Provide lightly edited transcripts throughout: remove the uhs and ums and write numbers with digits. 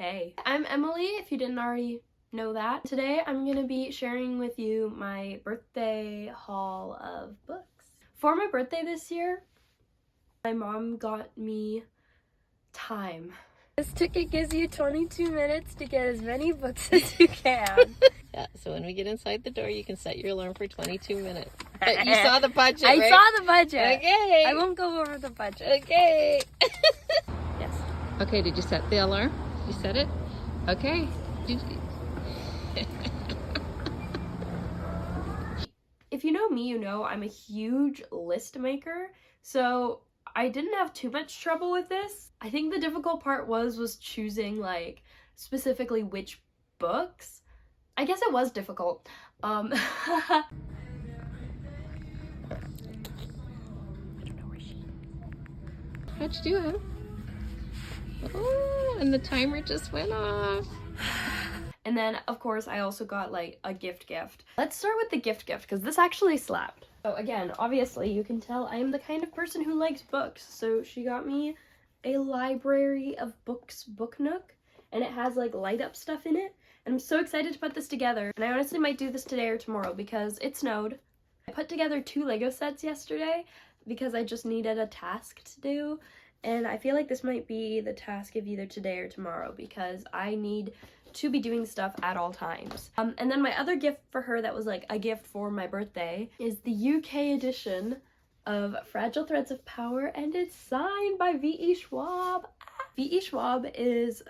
Hey, I'm Emily, if you didn't already know that. Today I'm gonna be sharing with you my birthday haul of books. For my birthday this year, my mom got me time. This ticket gives you 22 minutes to get as many books as you can. Yeah, so when we get inside the door, you can set your alarm for 22 minutes. But you saw the budget, right? I saw the budget. Okay. I won't go over the budget. Okay. Yes. Okay, did you set the alarm? You set it? Okay. If you know me, you know I'm a huge list maker, so I didn't have too much trouble with this. I think the difficult part was choosing like specifically which books. I guess it was difficult. How'd you do it? Oh, and the timer just went off. And then, of course, I also got like a gift. Let's start with the gift because this actually slapped. So again, obviously, you can tell I am the kind of person who likes books. So she got me a library of books book nook, and it has like light up stuff in it. And I'm so excited to put this together. And I honestly might do this today or tomorrow because it snowed. I put together 2 Lego sets yesterday because I just needed a task to do. And I feel like this might be the task of either today or tomorrow because I need to be doing stuff at all times. And then my other gift for her that was like a gift for my birthday is the UK edition of Fragile Threads of Power, and it's signed by V.E. Schwab. V.E. Schwab is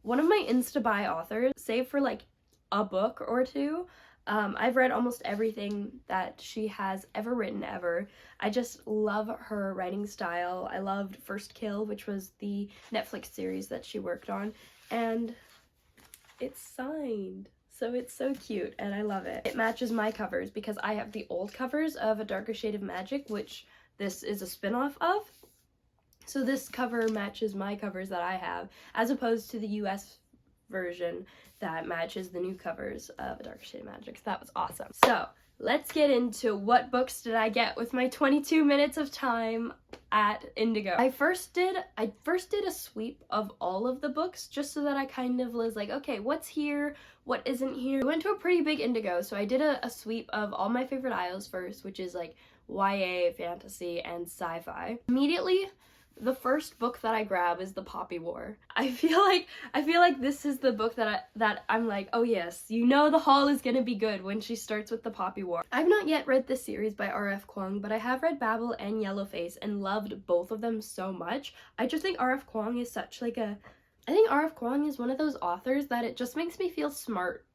one of my Insta-buy authors, save for like a book or two. I've read almost everything that she has ever written ever. I just love her writing style. I loved First Kill, which was the Netflix series that she worked on, and it's signed. So it's so cute and I love it. It matches my covers because I have the old covers of A Darker Shade of Magic, which this is a spin-off of. So this cover matches my covers that I have, as opposed to the US version that matches the new covers of A Darker Shade of Magic. So that was awesome. So let's get into what books did I get with my 22 minutes of time at Indigo. I first did a sweep of all of the books just so that I kind of was like, okay, what's here, what isn't here. I went to a pretty big Indigo, so I did a sweep of all my favorite aisles first, which is like YA, fantasy, and sci-fi. Immediately, the first book that I grab is The Poppy War. I feel like this is the book that I'm like, oh yes, you know the haul is gonna be good when she starts with The Poppy War. I've not yet read this series by R.F. Kuang, but I have read Babel and Yellowface and loved both of them so much. I just think R.F. Kuang is I think R.F. Kuang is one of those authors that it just makes me feel smart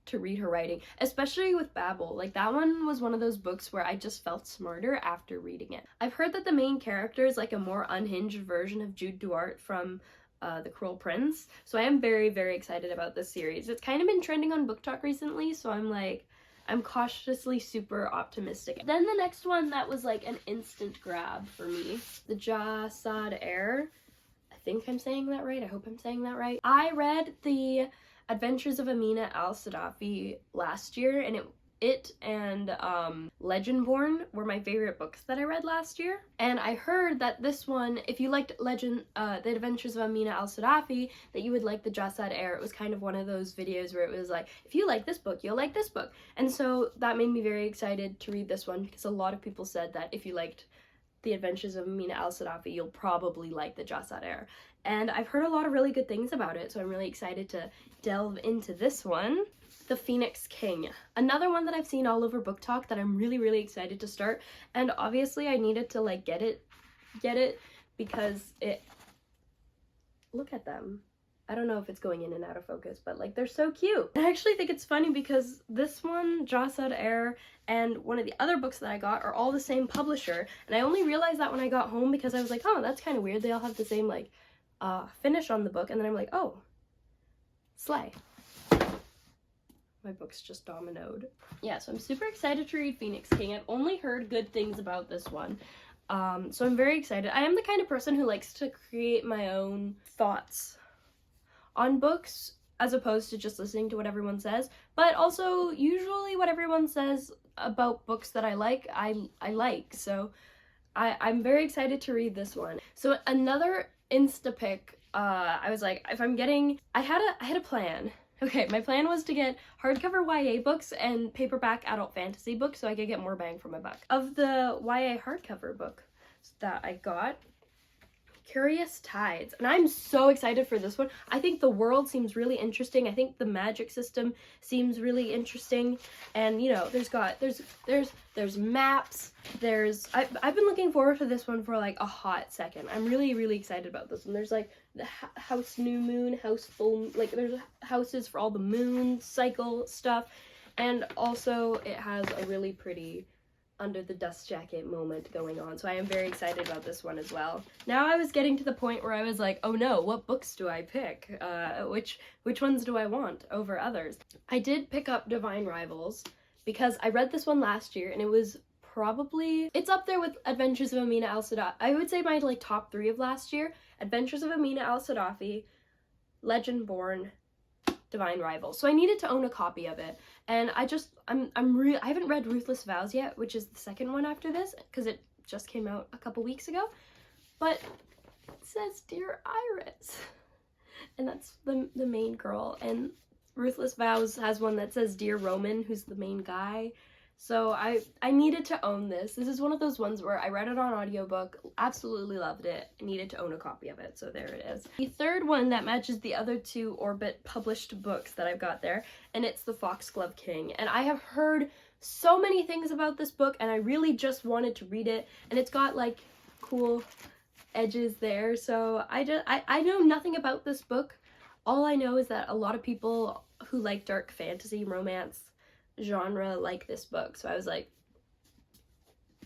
to read her writing, especially with Babel. Like, that one was one of those books where I just felt smarter after reading it. I've heard that the main character is like a more unhinged version of Jude Duarte from The Cruel Prince, so I am very, very excited about this series. It's kind of been trending on Book Talk recently, so I'm cautiously super optimistic. Then the next one that was like an instant grab for me, the Ja Sad Air. I think I'm saying that right. I hope I'm saying that right. I read the Adventures of Amina Al-Sadafi last year, and it and Legendborn were my favorite books that I read last year. And I heard that this one, if you liked The Adventures of Amina Al-Sadafi, that you would like the Jasad Air. It was kind of one of those videos where it was like, if you like this book, you'll like this book. And so that made me very excited to read this one because a lot of people said that if you liked The Adventures of Amina Al-Sadafi, you'll probably like the Jasad Air. And I've heard a lot of really good things about it, so I'm really excited to delve into this one. The Phoenix King. Another one that I've seen all over Book Talk that I'm really, really excited to start. And obviously I needed to like get it because look at them. I don't know if it's going in and out of focus, but like they're so cute. I actually think it's funny because this one, Jasad Air, and one of the other books that I got are all the same publisher. And I only realized that when I got home because I was like, oh, that's kind of weird. They all have the same like finish on the book. And then I'm like, oh, slay. My book's just dominoed. Yeah, so I'm super excited to read Phoenix King. I've only heard good things about this one. So I'm very excited. I am the kind of person who likes to create my own thoughts on books as opposed to just listening to what everyone says, but also usually what everyone says about books that I like, I like. So I'm very excited to read this one. So another Instapick I was like, if I'm getting, I had a plan. Okay, my plan was to get hardcover YA books and paperback adult fantasy books so I could get more bang for my buck. Of the YA hardcover book that I got, Curious Tides, and I'm so excited for this one. I think the world seems really interesting. I think the magic system seems really interesting, and you know, there's maps. I've been looking forward to this one for like a hot second. I'm really excited about this one. There's like the house new moon, house full, like there's houses for all the moon cycle stuff, and also it has a really pretty under the dust jacket moment going on, so I am very excited about this one as well. Now I was getting to the point where I was like, oh no, what books do I pick? Which ones do I want over others? I did pick up Divine Rivals because I read this one last year and it was probably, it's up there with Adventures of Amina Al-Sadafi. I would say my like top 3 of last year: Adventures of Amina Al-Sadafi, Legend Born, Divine Rivals. So I needed to own a copy of it, and I haven't read Ruthless Vows yet, which is the second one after this because it just came out a couple weeks ago, but it says Dear Iris, and that's the main girl, and Ruthless Vows has one that says Dear Roman, who's the main guy. So I needed to own this. This is one of those ones where I read it on audiobook, absolutely loved it, I needed to own a copy of it, so there it is. The third one that matches the other 2 Orbit published books that I've got there, and it's The Foxglove King. And I have heard so many things about this book, and I really just wanted to read it, and it's got like cool edges there, so I know nothing about this book. All I know is that a lot of people who like dark fantasy romance genre like this book, so I was like,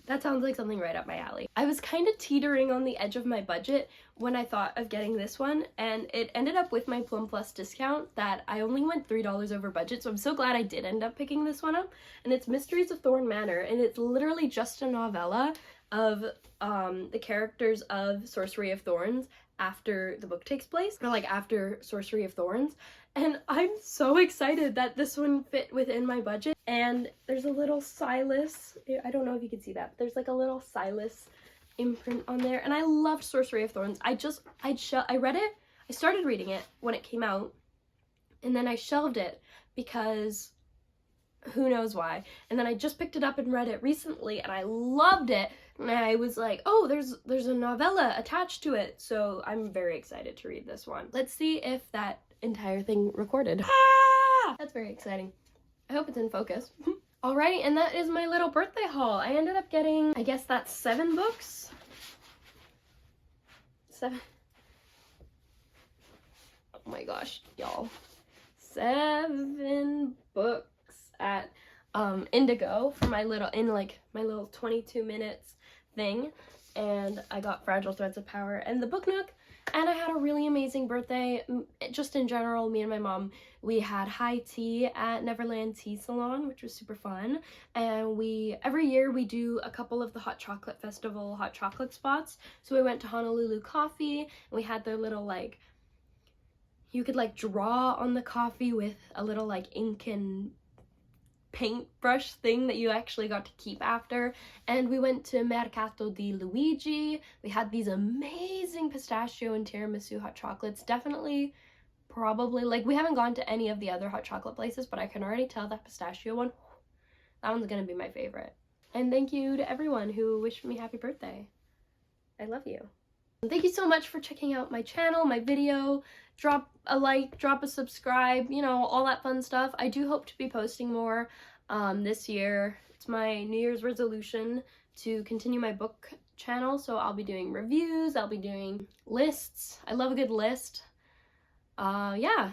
that sounds like something right up my alley. I was kind of teetering on the edge of my budget when I thought of getting this one, and it ended up with my Plum Plus discount that I only went $3 over budget, so I'm so glad I did end up picking this one up. And it's Mysteries of Thorn Manor, and it's literally just a novella of the characters of Sorcery of Thorns after the book takes place, or like after Sorcery of Thorns. And I'm so excited that this one fit within my budget. And there's a little Silas, I don't know if you can see that, but there's like a little Silas imprint on there. And I loved Sorcery of Thorns. I read it, I started reading it when it came out, and then I shelved it because who knows why. And then I just picked it up and read it recently, and I loved it. And I was like, oh, there's a novella attached to it, so I'm very excited to read this one. Let's see if that entire thing recorded. Ah! That's very exciting. I hope it's in focus. Alrighty, and that is my little birthday haul. I ended up getting, I guess that's 7 books? 7. Oh my gosh, y'all. 7 books at Indigo for my little, my little 22 minutes thing. And I got Fragile Threads of Power and the Book Nook. And I had a really amazing birthday. Just in general, me and my mom, we had high tea at Neverland Tea Salon, which was super fun. And every year we do a couple of the Hot Chocolate Festival hot chocolate spots. So we went to Honolulu Coffee, and we had their little like, you could like draw on the coffee with a little like ink and paintbrush thing that you actually got to keep after. And we went to Mercato di Luigi. We had these amazing pistachio and tiramisu hot chocolates. Definitely, probably, like, we haven't gone to any of the other hot chocolate places, but I can already tell that pistachio one, that one's gonna be my favorite. And thank you to everyone who wished me happy birthday. I love you. Thank you so much for checking out my channel, my video. Drop a like, drop a subscribe, you know, all that fun stuff. I do hope to be posting more this year. It's my New Year's resolution to continue my book channel, so I'll be doing reviews, I'll be doing lists. I love a good list. Yeah.